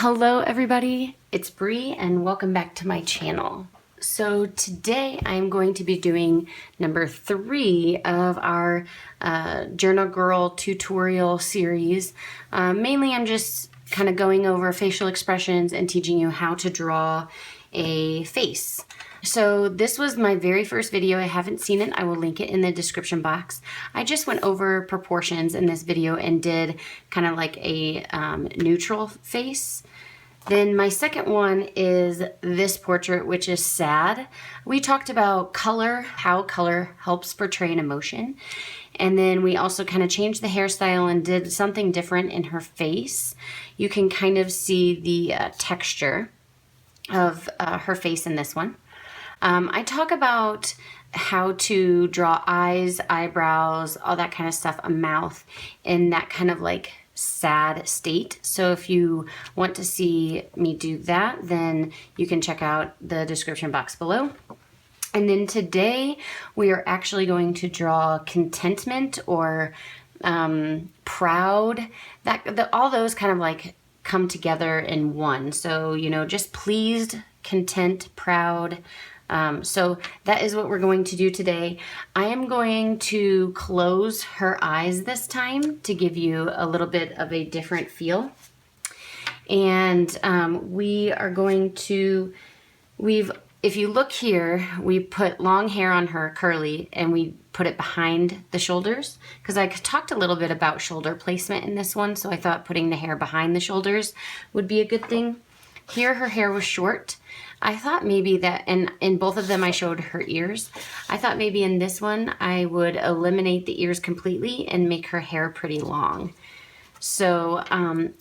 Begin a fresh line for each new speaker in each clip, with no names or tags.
Hello everybody, it's Bree and welcome back to my channel. So today I'm going to be doing number 3 of our Journal Girl tutorial series. Mainly I'm just kind of going over facial expressions and teaching you how to draw a face. So this was my very first video. I haven't seen it. I will link it in the description box. I just went over proportions in this video and did kind of like a neutral face. Then my second one is this portrait, which is sad. We talked about color, how color helps portray an emotion. And then we also kind of changed the hairstyle and did something different in her face. You can kind of see the texture of her face in this one. I talk about how to draw eyes, eyebrows, all that kind of stuff, a mouth in that kind of like sad state. So if you want to see me do that, then you can check out the description box below. And then today we are actually going to draw contentment or proud. All those kind of like come together in one. So, you know, just pleased, content, proud. So that is what we're going to do today. I am going to close her eyes this time to give you a little bit of a different feel. And we are going to, if you look here, we put long hair on her, curly, and we put it behind the shoulders because I talked a little bit about shoulder placement in this one. So I thought putting the hair behind the shoulders would be a good thing. Here, her hair was short. I thought maybe that, and in both of them I showed her ears. I thought maybe in this one I would eliminate the ears completely and make her hair pretty long. So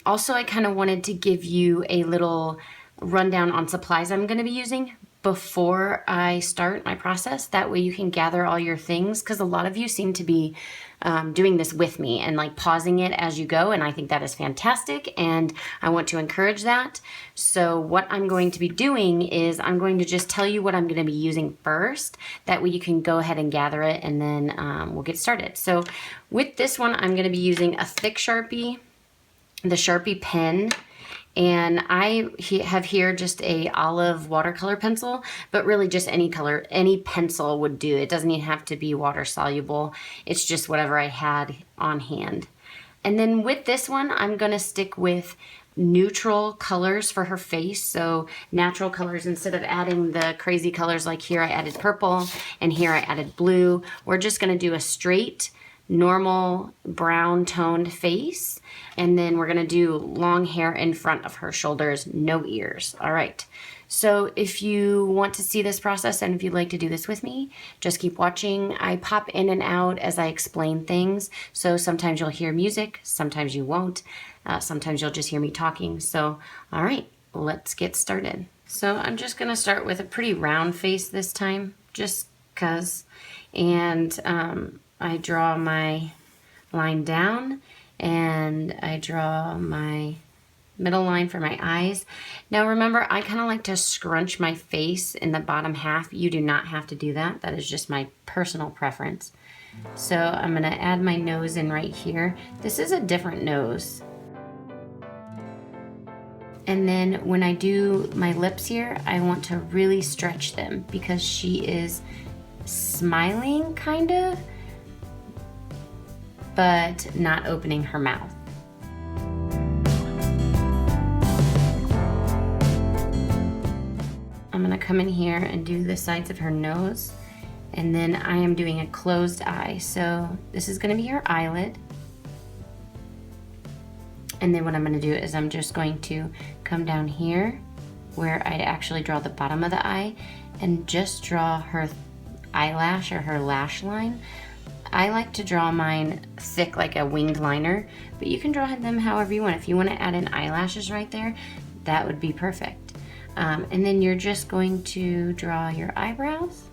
also I kind of wanted to give you a little rundown on supplies I'm going to be using before I start my process. That way you can gather all your things, because a lot of you seem to be doing this with me and like pausing it as you go, and I think that is fantastic and I want to encourage that. So what I'm going to be doing is I'm going to just tell you what I'm going to be using first. That way you can go ahead and gather it, and then we'll get started. So with this one I'm going to be using a thick Sharpie, the Sharpie pen. And I have here just a olive watercolor pencil, but really just any color, any pencil would do. It doesn't even have to be water soluble. It's just whatever I had on hand. And then with this one, I'm gonna stick with neutral colors for her face. So natural colors, instead of adding the crazy colors like here I added purple and here I added blue. We're just gonna do a straight, normal brown toned face, and then we're gonna do long hair in front of her shoulders, no ears. All right, so if you want to see this process and if you'd like to do this with me, just keep watching. I pop in and out as I explain things, so sometimes you'll hear music, sometimes you won't, sometimes you'll just hear me talking. So all right, let's get started. So I'm just gonna start with a pretty round face this time, just cause, and I draw my line down and I draw my middle line for my eyes. Now remember, I kind of like to scrunch my face in the bottom half. You do not have to do that. That is just my personal preference. So I'm gonna add my nose in right here. This is a different nose. And then when I do my lips here, I want to really stretch them because she is smiling kind of, but not opening her mouth. I'm gonna come in here and do the sides of her nose, and then I am doing a closed eye. So this is gonna be her eyelid. And then what I'm gonna do is I'm just going to come down here where I actually draw the bottom of the eye and just draw her eyelash or her lash line. I like to draw mine thick like a winged liner, but you can draw them however you want. If you want to add in eyelashes right there, that would be perfect. And then you're just going to draw your eyebrows.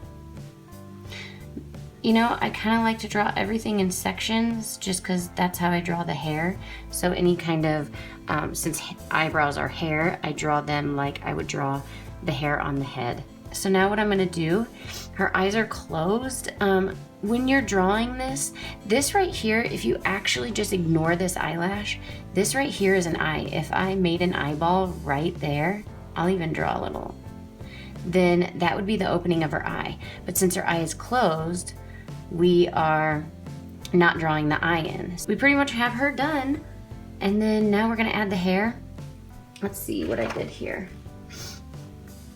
You know, I kind of like to draw everything in sections just because that's how I draw the hair. So any kind of, since eyebrows are hair, I draw them like I would draw the hair on the head. So now what I'm gonna do, her eyes are closed. When you're drawing this right here, if you actually just ignore this eyelash, this right here is an eye. If I made an eyeball right there, I'll even draw a little, then that would be the opening of her eye. But since her eye is closed, we are not drawing the eye in. So we pretty much have her done. And then now we're gonna add the hair. Let's see what I did here.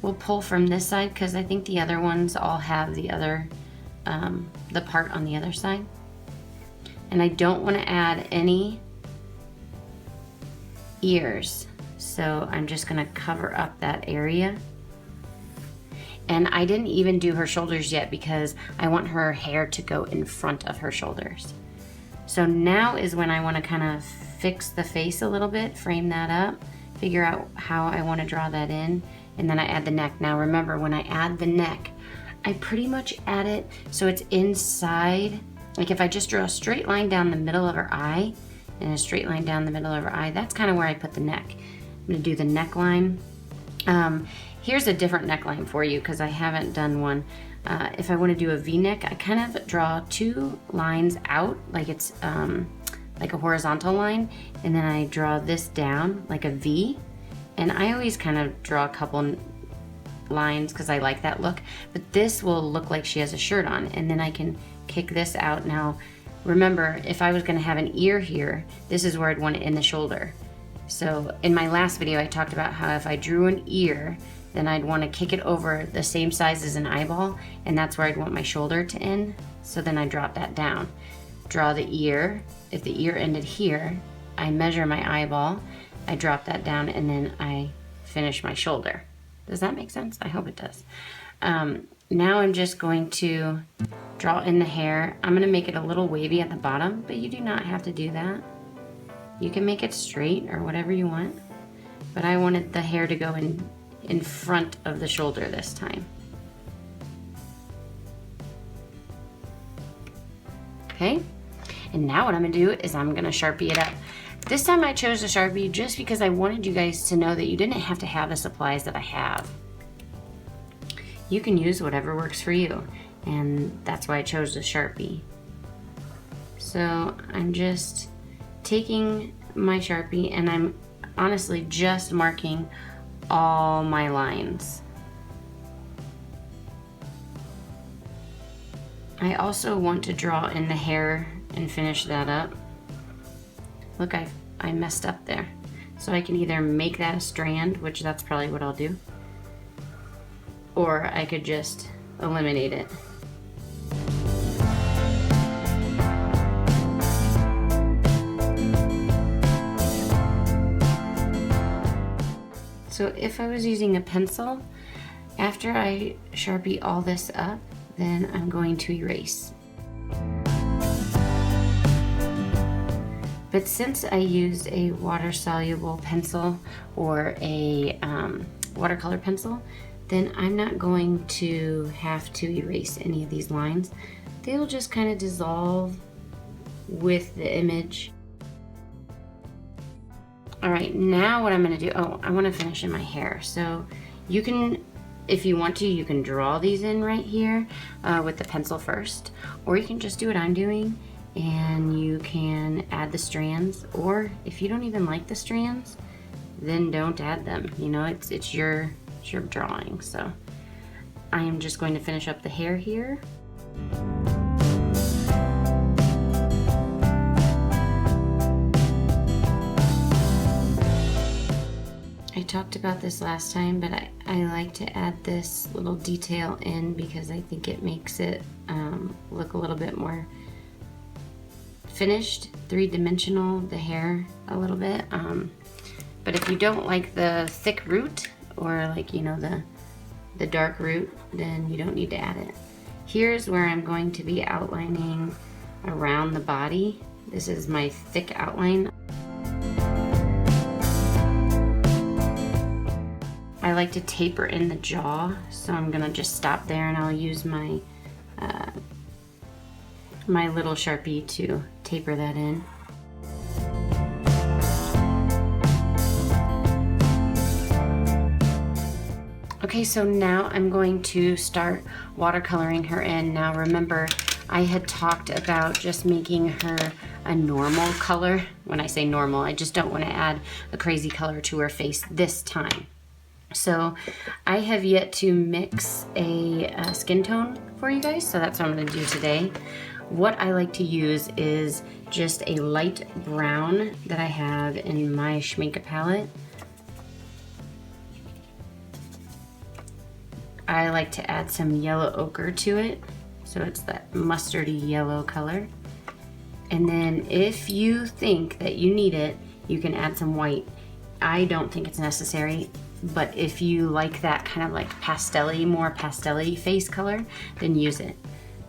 We'll pull from this side because I think the other ones all have the other, the part on the other side. And I don't want to add any ears. So I'm just gonna cover up that area. And I didn't even do her shoulders yet because I want her hair to go in front of her shoulders. So now is when I want to kind of fix the face a little bit, frame that up, figure out how I want to draw that in, and then I add the neck. Now remember, when I add the neck, I pretty much add it so it's inside. Like if I just draw a straight line down the middle of her eye and a straight line down the middle of her eye, that's kind of where I put the neck. I'm gonna do the neckline. Here's a different neckline for you because I haven't done one. If I want to do a V-neck, I kind of draw 2 lines out, like it's like a horizontal line, and then I draw this down like a V. And I always kind of draw a couple lines because I like that look, but this will look like she has a shirt on, and then I can kick this out. Now, remember, if I was gonna have an ear here, this is where I'd want it in the shoulder. So in my last video, I talked about how if I drew an ear, then I'd want to kick it over the same size as an eyeball, and that's where I'd want my shoulder to end. So then I drop that down. Draw the ear. If the ear ended here, I measure my eyeball, I drop that down, and then I finish my shoulder. Does that make sense? I hope it does. Now I'm just going to draw in the hair. I'm gonna make it a little wavy at the bottom, but you do not have to do that. You can make it straight or whatever you want, but I wanted the hair to go in front of the shoulder this time. Okay, and now what I'm gonna do is I'm gonna Sharpie it up. This time I chose a Sharpie just because I wanted you guys to know that you didn't have to have the supplies that I have. You can use whatever works for you, and that's why I chose the Sharpie. So I'm just taking my Sharpie and I'm honestly just marking all my lines. I also want to draw in the hair and finish that up. Look, I messed up there. So I can either make that a strand, which that's probably what I'll do, or I could just eliminate it. So if I was using a pencil, after I Sharpie all this up, then I'm going to erase. But since I used a water-soluble pencil or a watercolor pencil, then I'm not going to have to erase any of these lines. They'll just kind of dissolve with the image. All right, now what I'm gonna do, I wanna finish in my hair. So you can, if you want to, you can draw these in right here with the pencil first, or you can just do what I'm doing and you can add the strands, or if you don't even like the strands, then don't add them. You know, it's your drawing. So I am just going to finish up the hair here. I talked about this last time, but I like to add this little detail in because I think it makes it look a little bit more finished, three-dimensional, the hair a little bit. But if you don't like the thick root or like, you know, the dark root, then you don't need to add it. Here's where I'm going to be outlining around the body. This is my thick outline. I like to taper in the jaw, so I'm gonna just stop there and I'll use my my little Sharpie to taper that in. Okay, so now I'm going to start watercoloring her in. Now remember, I had talked about just making her a normal color. When I say normal, I just don't want to add a crazy color to her face this time. So I have yet to mix a skin tone for you guys, so that's what I'm going to do today. What I like to use is just a light brown that I have in my Schminke palette. I like to add some yellow ochre to it, so it's that mustardy yellow color. And then if you think that you need it, you can add some white. I don't think it's necessary, but if you like that kind of like pastel-y, more pastel-y face color, then use it.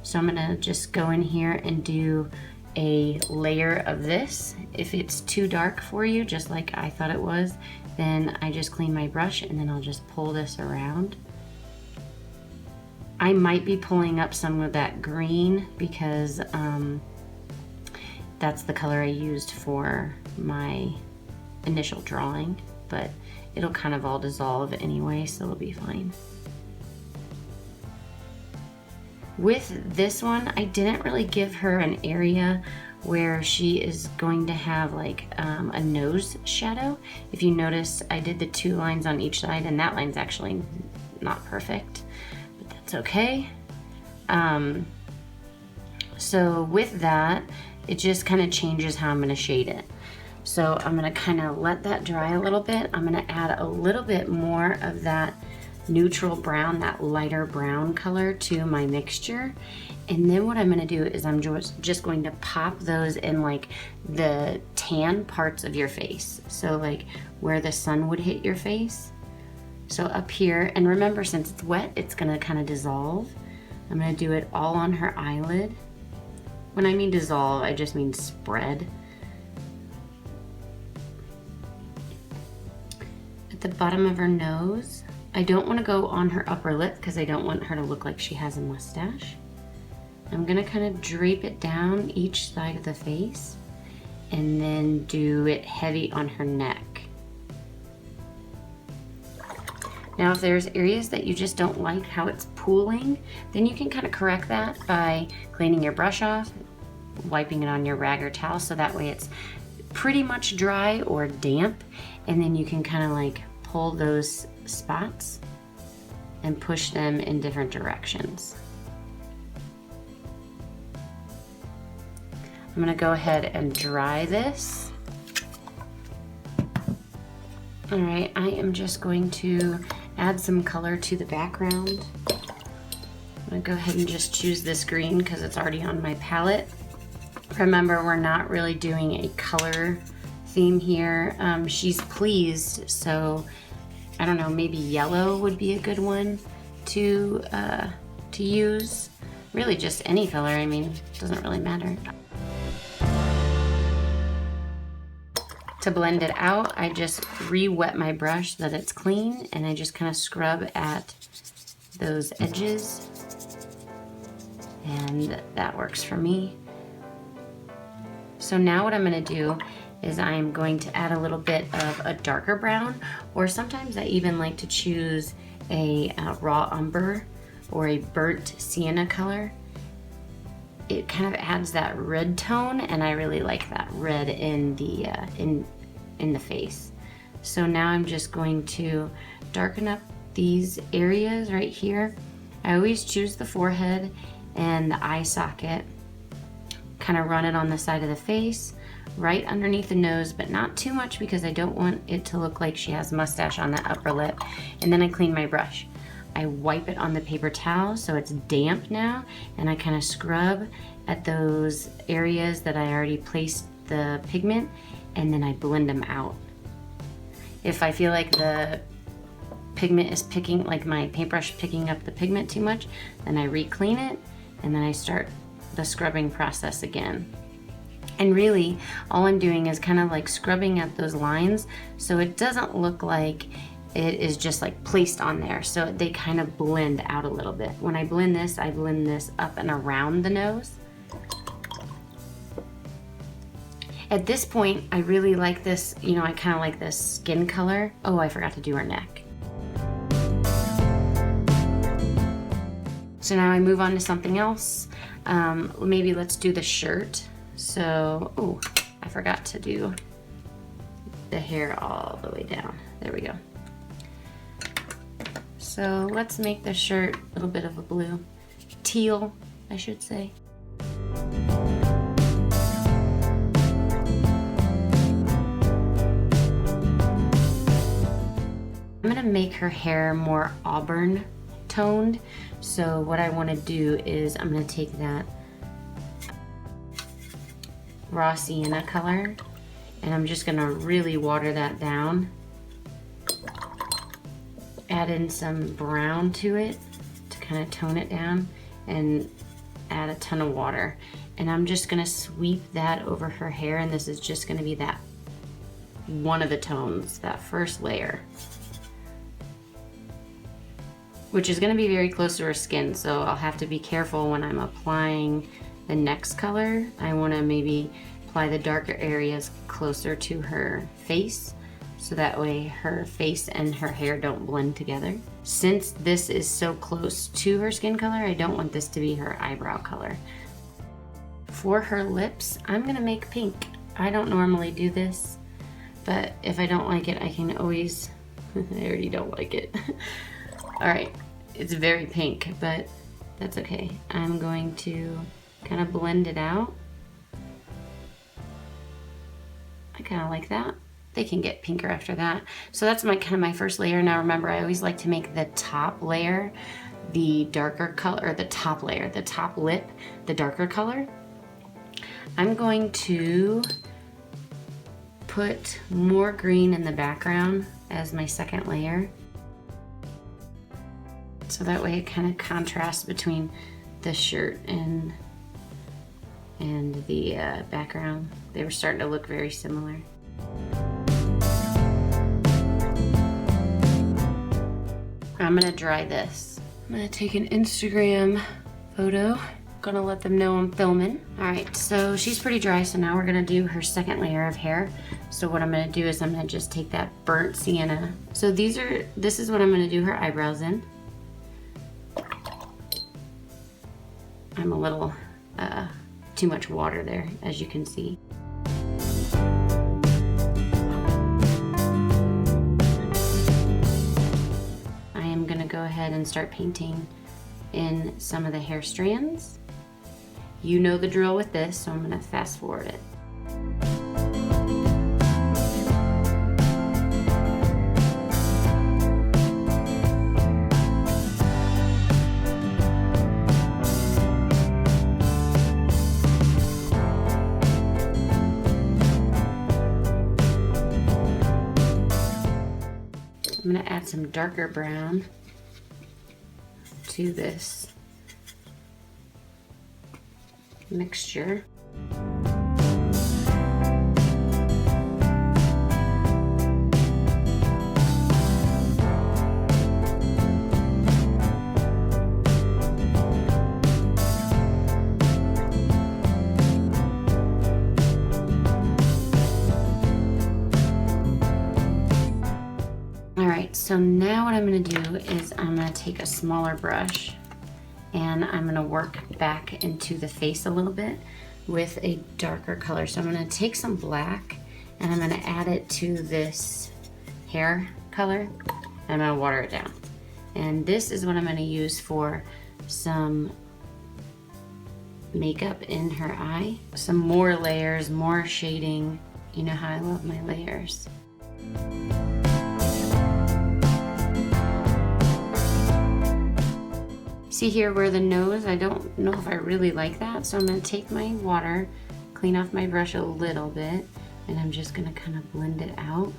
So I'm gonna just go in here and do a layer of this. If it's too dark for you, just like I thought it was, then I just clean my brush and then I'll just pull this around. I might be pulling up some of that green because that's the color I used for my initial drawing, but it'll kind of all dissolve anyway, so it'll be fine. With this one, I didn't really give her an area where she is going to have like a nose shadow. If you notice, I did the 2 lines on each side, and that line's actually not perfect, but that's okay. So with that, it just kind of changes how I'm going to shade it. So I'm going to kind of let that dry a little bit. I'm going to add a little bit more of that neutral brown, that lighter brown color to my mixture. And then what I'm going to do is I'm just going to pop those in like the tan parts of your face. So like where the sun would hit your face. So up here, and remember, since it's wet, it's going to kind of dissolve. I'm going to do it all on her eyelid. When I mean dissolve, I just mean spread. At the bottom of her nose, I don't want to go on her upper lip because I don't want her to look like she has a mustache. I'm going to kind of drape it down each side of the face and then do it heavy on her neck. Now, if there's areas that you just don't like how it's pooling, then you can kind of correct that by cleaning your brush off, wiping it on your rag or towel so that way it's pretty much dry or damp, and then you can kind of like pull those spots and push them in different directions. I'm gonna go ahead and dry this. All right, I am just going to add some color to the background. I'm gonna go ahead and just choose this green because it's already on my palette. Remember, we're not really doing a color theme here. She's pleased, so I don't know, maybe yellow would be a good one to use. Really just any color, I mean, it doesn't really matter. To blend it out, I just re-wet my brush so that it's clean, and I just kind of scrub at those edges, and that works for me. So now what I'm going to do is I'm going to add a little bit of a darker brown, or sometimes I even like to choose a raw umber or a burnt sienna color. It kind of adds that red tone, and I really like that red in the face. So now I'm just going to darken up these areas right here. I always choose the forehead and the eye socket, kind of run it on the side of the face, right underneath the nose, but not too much because I don't want it to look like she has mustache on that upper lip. And then I clean my brush. I wipe it on the paper towel so it's damp now, and I kind of scrub at those areas that I already placed the pigment, and then I blend them out. If I feel like the pigment is picking, like my paintbrush picking up the pigment too much, then I re-clean it, and then I start the scrubbing process again. And really, all I'm doing is kind of like scrubbing at those lines so it doesn't look like it is just like placed on there, so they kind of blend out a little bit. When I blend this up and around the nose. At this point, I really like this, I kind of like this skin color. Oh, I forgot to do her neck. So now I move on to something else. Maybe let's do the shirt. So, oh, I forgot to do the hair all the way down. There we go. So let's make the shirt a little bit of a blue. Teal, I should say. I'm gonna make her hair more auburn toned. So what I wanna do is I'm gonna take that raw sienna color and I'm just gonna really water that down. Add in some brown to it to kind of tone it down and add a ton of water. And I'm just gonna sweep that over her hair, and this is just gonna be that one of the tones, that first layer, which is gonna be very close to her skin, so I'll have to be careful when I'm applying the next color. I wanna maybe apply the darker areas closer to her face, so that way her face and her hair don't blend together. Since this is so close to her skin color, I don't want this to be her eyebrow color. For her lips, I'm gonna make pink. I don't normally do this, but if I don't like it, I can always, I already don't like it. All right, it's very pink, but that's okay. I'm going to kind of blend it out. I kind of like that. They can get pinker after that. So that's my kind of my first layer. Now remember, I always like to make the top layer the darker color, or the top layer, the top lip, the darker color. I'm going to put more green in the background as my second layer. So that way it kind of contrasts between the shirt and the background. They were starting to look very similar. I'm gonna dry this. I'm gonna take an Instagram photo. Gonna let them know I'm filming. All right, so she's pretty dry, so now we're gonna do her second layer of hair. So what I'm gonna do is I'm gonna just take that burnt sienna. So this is what I'm gonna do her eyebrows in. I'm a little too much water there, as you can see. I'm gonna go ahead and start painting in some of the hair strands. You know the drill with this, so I'm gonna fast forward it. I'm gonna add some darker brown to this mixture. So now what I'm gonna do is I'm gonna take a smaller brush and I'm gonna work back into the face a little bit with a darker color. So I'm gonna take some black and I'm gonna add it to this hair color and I'm gonna water it down. And this is what I'm gonna use for some makeup in her eye. Some more layers, more shading. You know how I love my layers. See here where the nose, I don't know if I really like that, so I'm gonna take my water, clean off my brush a little bit, and I'm just gonna kind of blend it out.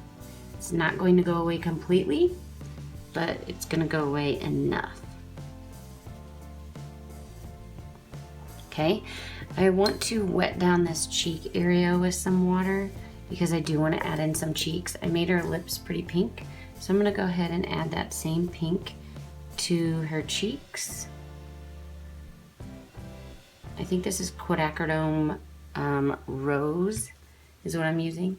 It's not going to go away completely, but it's gonna go away enough. Okay, I want to wet down this cheek area with some water because I do want to add in some cheeks. I made her lips pretty pink, so I'm gonna go ahead and add that same pink to her cheeks. I think this is quinacridone rose is what I'm using.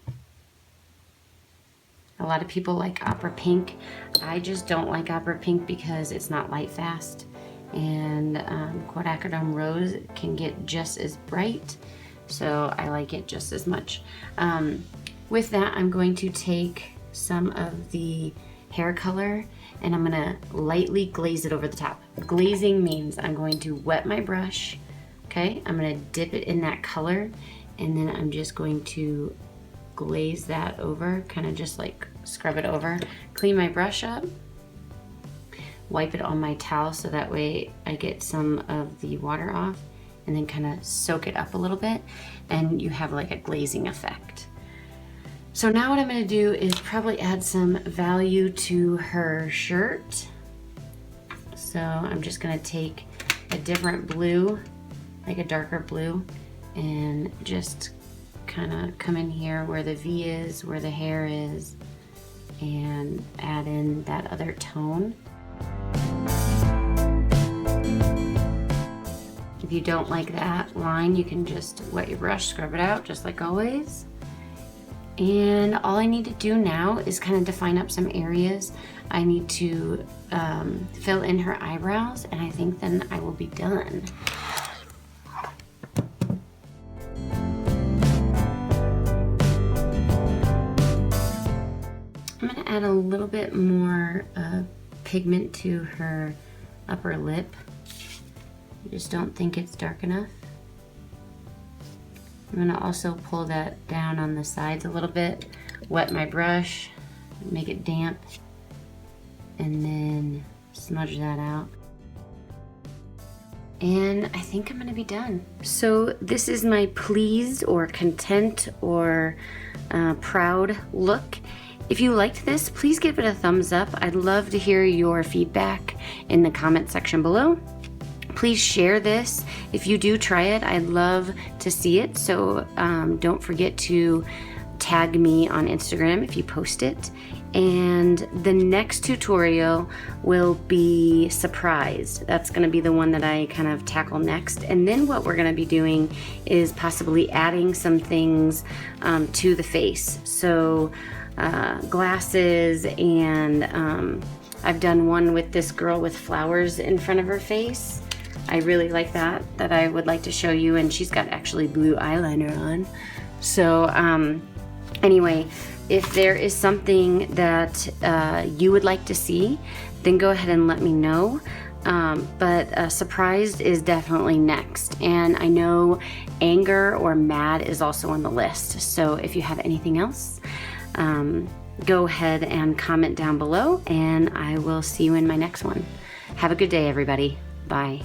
A lot of people like opera pink. I just don't like opera pink because it's not light fast and quinacridone rose can get just as bright, so I like it just as much. With that, I'm going to take some of the hair color and I'm gonna lightly glaze it over the top. Glazing means I'm going to wet my brush, okay? I'm gonna dip it in that color, and then I'm just going to glaze that over, kind of just like scrub it over. Clean my brush up, wipe it on my towel so that way I get some of the water off, and then kind of soak it up a little bit, and you have like a glazing effect. So now what I'm gonna do is probably add some value to her shirt. So I'm just gonna take a different blue, like a darker blue, and just kind of come in here where the V is, where the hair is, and add in that other tone. If you don't like that line, you can just wet your brush, scrub it out, just like always. And all I need to do now is kind of define up some areas. I need to fill in her eyebrows, and I think then I will be done. I'm gonna add a little bit more pigment to her upper lip. I just don't think it's dark enough. I'm gonna also pull that down on the sides a little bit, wet my brush, make it damp, and then smudge that out. And I think I'm gonna be done. So this is my pleased or content or proud look. If you liked this, please give it a thumbs up. I'd love to hear your feedback in the comment section below. Please share this. If you do try it, I'd love to see it. So don't forget to tag me on Instagram if you post it. And the next tutorial will be surprised. That's gonna be the one that I kind of tackle next. And then what we're gonna be doing is possibly adding some things to the face. So glasses, and I've done one with this girl with flowers in front of her face. I really like that I would like to show you, and she's got actually blue eyeliner on. So anyway, if there is something that you would like to see, then go ahead and let me know. But surprised is definitely next. And I know anger or mad is also on the list. So if you have anything else, go ahead and comment down below, and I will see you in my next one. Have a good day, everybody. Bye.